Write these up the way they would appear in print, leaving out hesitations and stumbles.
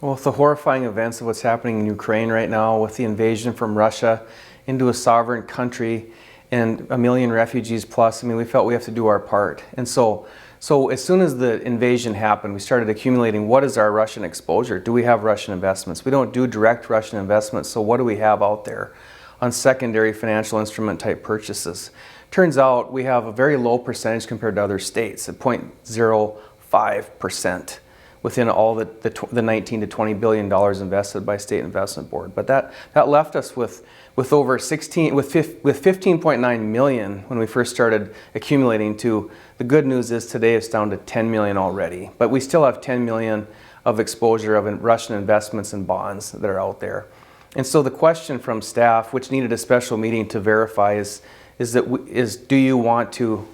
Well, with the horrifying events of what's happening in Ukraine right now, with the invasion from Russia into a sovereign country and 1 million refugees plus, I mean, we felt we have to do our part. And so as soon as the invasion happened, we started accumulating what is our Russian exposure? Do we have Russian investments? We don't do direct Russian investments, so what do we have out there on secondary financial instrument type purchases? Turns out we have a very low percentage compared to other states, at 0.05%. within all the 19 to $20 billion invested by State Investment Board. But that left us with over 15.9 million when we first started accumulating to, the good news is today it's down to 10 million already. But we still have 10 million of exposure of Russian investments and bonds that are out there. And so the question from staff, which needed a special meeting to verify, is do you want to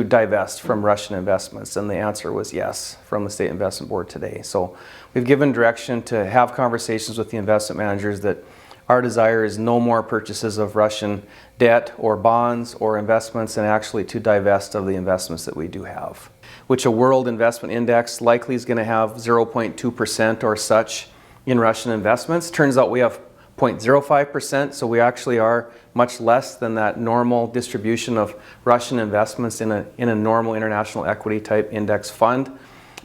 divest from Russian investments? And the answer was yes from the State Investment Board today. So we've given direction to have conversations with the investment managers that our desire is no more purchases of Russian debt or bonds or investments, and actually to divest of the investments that we do have, which a world investment index likely is going to have 0.2% or such in Russian investments. Turns out we have 0.05%, so we actually are much less than that normal distribution of Russian investments in a normal international equity type index fund.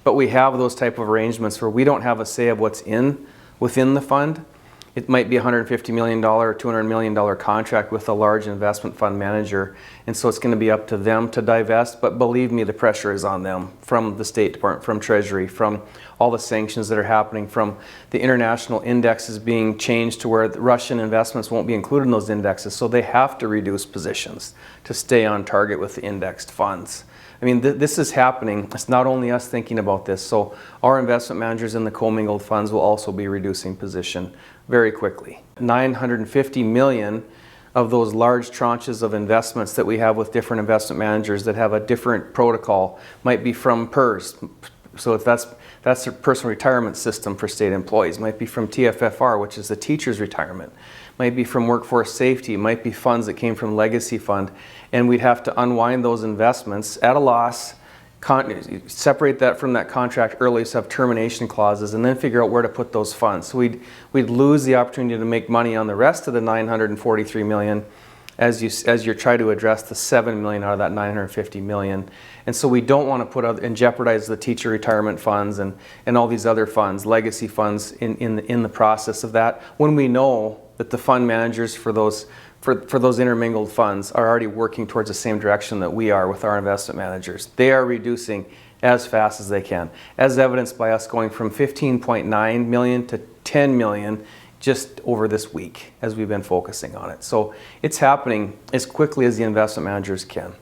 But we have those type of arrangements where we don't have a say of what's within the fund. It might be a $150 million or $200 million contract with a large investment fund manager, and so it's going to be up to them to divest. But believe me, the pressure is on them from the State Department, from Treasury, from all the sanctions that are happening, from the international indexes being changed to where the Russian investments won't be included in those indexes. So they have to reduce positions to stay on target with the indexed funds. I mean, this is happening. It's not only us thinking about this. So our investment managers in the commingled funds will also be reducing position very quickly. 950 million of those large tranches of investments that we have with different investment managers that have a different protocol might be from PERS. So if that's a personal retirement system for state employees. Might be from TFFR, which is the teacher's retirement. Might be from workforce safety. Might be funds that came from legacy fund. And we'd have to unwind those investments at a loss, separate that from that contract early, so have termination clauses, and then figure out where to put those funds. So we'd lose the opportunity to make money on the rest of the 943 million as you try to address the 7 million out of that 950 million. And so we don't want to put out and jeopardize the teacher retirement funds and all these other funds, legacy funds in the process of that, when we know that the fund managers for those intermingled funds are already working towards the same direction that we are with our investment managers. They are reducing as fast as they can, as evidenced by us going from 15.9 million to 10 million just over this week as we've been focusing on it. So it's happening as quickly as the investment managers can.